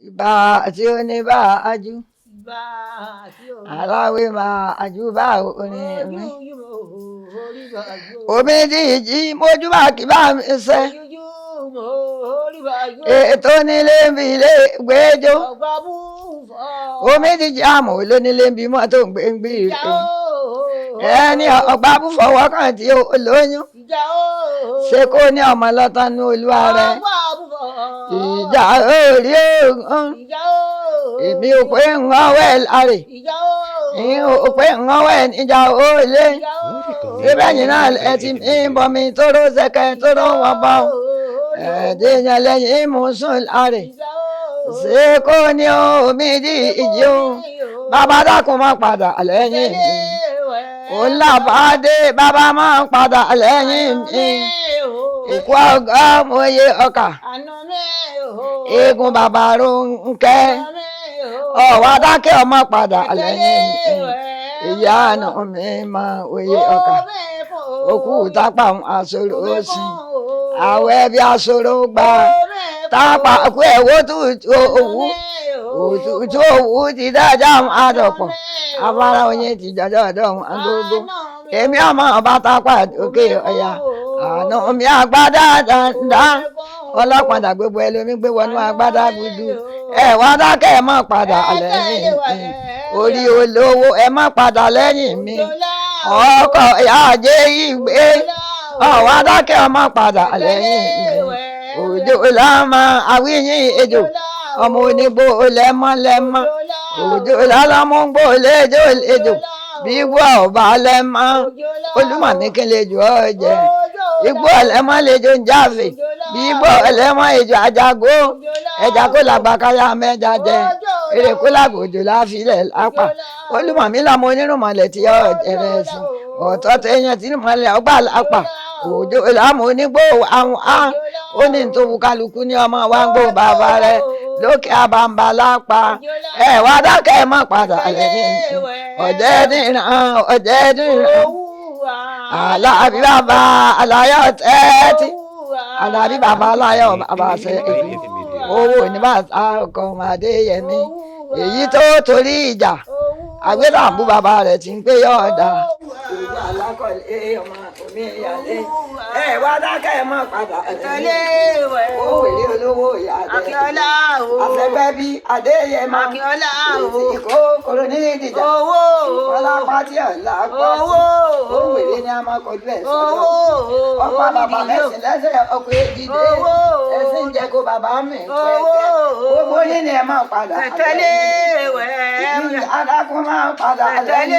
ìbà tí ó ní bá ajú Ìbà tí ò ní aláwé máa ajú bá orin mi. ojú yúmọ orí bàjú. omi jíjí mójúbà kí bá mi ṣe Ojú yúmọ orí bàjú. ètò nílé ń bi ilé gbẹjọ. Ọ̀gbà bú fọ́. omi jíjí àmọ́ olónílé ń bi mọ́tò ń gbé ń gbé Ìjà ìpè. o. ẹni ọgbà búfọwọ́ kàn tí ó lóyún Ìjà o. ṣé kó ní ọmọ lọ́tàn ní olúwa rẹ̀. Ọ̀gbà bú fọ́. ìjà orí ogun Ìjà o. èmi ò pé ń wọ́wẹ́ láre Ìjà o. ìyẹn ò pé ń wọ́wẹ́ níjà ó lé. Ìjà o. ibẹ̀yìn náà ẹ ti ń bọmi tóró ṣẹ̀kẹ̀ tóró wọn bọ́ ẹ̀ẹ́dẹ́yìn lẹ́yìn mú sùn láre. Ìjà o. ṣé kó ní omi dí ìjì o bàbá dákun má padà lẹ́yìn mi. ó lábàádé bàbá má padà lẹ́yìn mi. òkú ọgá mo yé ọkà eégún bàbá Rónkẹ́ ọ̀wá dákẹ́ ọmọ padà lẹ́yìn mi. ìyá àná mi máa oyè ọkà òkú tápà àṣọrò sí àwẹ̀ bí àṣọrò gbà tápà kú ẹ̀wọ́ tútù òwú òtútù òwú ti dájà àdọ̀pọ̀ afárá oyin ti jọjọ́ ọ̀dọ́ agogo èmi ọmọ ọba tápà òkè ọ̀yà àná mi àgbádá dáadáa ọlọ́pàá gbogbo ẹlòmí gbé wọnú agbádá gudu ẹ wá dákẹ́ ẹ má padà lẹ́yìn mi. orí olówó ẹ má padà lẹ́yìn mi. ọkọ̀ ìyáàjẹ́ ìgbé ọ̀wá dákẹ́ ọ má padà lẹ́yìn mi. òjò lámà àwíyìn ejò ọmọ onígbò lẹ́mọ́lẹ́mọ́ òjò lálámú gbò lẹ́jọ́ lẹ́jọ́ bí wọ́n ọba lẹ́mọ́ olúmọ̀ ní kí lè jù ọ́ jẹ igbó ẹlẹ́mọ́ lẹ́jọ́ ń jáfe bí igbó ẹlẹ́mọ́ ejò àjàgó ẹja kó làgbà káyà mẹ́ja jẹ èrè kó làgbà òjò láfilẹ̀ lápá olúmọ̀ mi làmọ́ onírùnmọ̀lẹ̀ tí ọ̀ jẹrẹ sí ọ̀tọ̀ tẹ̀yàn tí ìrùnmọ̀lẹ̀ ọgbà lápá òjò lámọ́ onígbò àwọn á ó ní nítorí kálukú ní ọmọ wa ń gbó bàbá rẹ lókè àbàǹbà lápá ẹ wá dákẹ́ ẹ má padà lẹ́yìn ọ̀jẹ̀ dìran alábí bàbá aláyọ̀ tẹ́tí alábí bàbá aláyọ̀ bàbá ṣe owó ní bàtà ọkọ̀ ọmọdé yẹmí èyí tó torí ìjà àgbélàbú bàbá rẹ̀ ti ń pé yọ̀ọ̀dà ìjà alákọ̀ọ́lé ọmọ omi ìyàlé ẹ wá dákẹ́ ẹ má padà lẹ́yìn ó wèrè olówó ìyá rẹ̀ afẹ́fẹ́ bí adéyẹmọ ìkó koro ní ìdìjà ọlọ́pàá tí ọ̀la pọ̀ ó wèrè ní a máa kọjú ẹ̀ sọ́dọ̀ ọ̀pá bàbá mẹ́sìn lẹ́sẹ̀ ọkọ̀ èjìdé ẹ̀sìn ń jẹ́ kó bàbá mi pẹ̀kẹ́ gbogbo yín ni ẹ máa padà lẹ́yìn adágún máa padà lẹ́yìn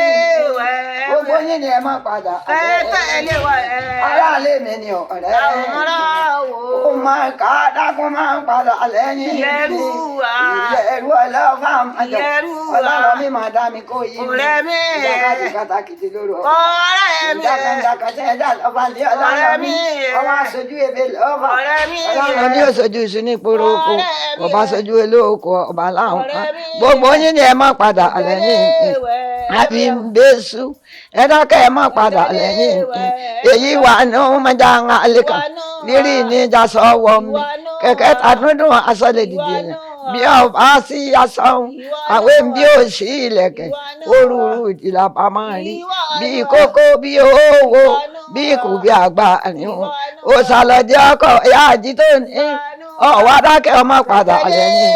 gbogbo yín ni ẹ máa padà lẹ́yìn aráàlú mi ni ọ̀rẹ́ ó máa ká adágún máa padà lẹ́yìn ìyẹ̀rú ọlọ́fà àjọ ọlọ́run mi máa dá mi kó yí mi ìdákàtì kàtàkìtì lóru ìdákàtì ẹ̀dá lọ́fà ní ọlọ́run mi ọwọ́ aṣojú ebè lọ́fà ọlọ́run mi ò sojú iṣu ní ìpòrò oko ọba sojú olóòkò ọba láwọn kan gbogbo yín ni ẹ má padà lẹ́yìn àbí bẹ́sù ẹ dákẹ́ ẹ má padà lẹ́yìn èyí wà ní ọmọdé àwọn àlekàn lírí ní ìjà sọ́wọ́ mi kẹ̀kẹ́ tàdúndùn aṣọ lè dìde yẹn bí ọba sí aṣọ àwọn bí ó sí ilẹ̀kẹ̀ òrùrù ìdìlà pamọ́ rí bí kókó bí owó bí kò bí àgbà àríwọ̀n òṣàlọ́jẹ́ ọkọ̀ ìyá àjí tó ní ọ̀wá dákẹ́ ọmọ padà lẹ́yìn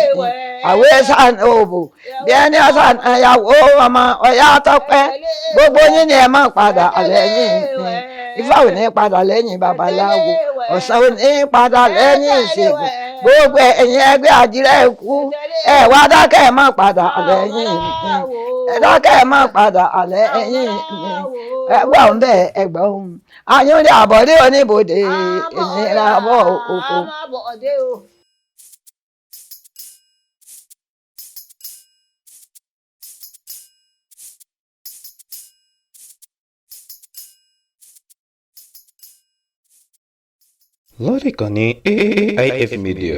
àwọn ẹ̀sán òbò bí ẹni ọ̀sán ẹ̀yàwó ọmọ ọ̀yá tọ́pẹ́ gbogbo yín ni ẹ má padà lẹ́yìn Ifá ò ní padà lẹ́yìn babaláwo Ọ̀ṣun ò ní padà lẹ́yìn ìṣègùn gbogbo ẹ̀yin ẹgbẹ́ àdìrẹ́ ikú ẹ wá dákẹ́ ẹ má padà lẹ́yìn ẹ dákẹ́ ẹ má padà lẹ́yìn ẹgbọ́n bẹ́ẹ̀ ẹgbọ́n ayúndé àbọ̀dé oníbodè ìnira bọ̀ òkú. lórí ìkànnì AIF Media.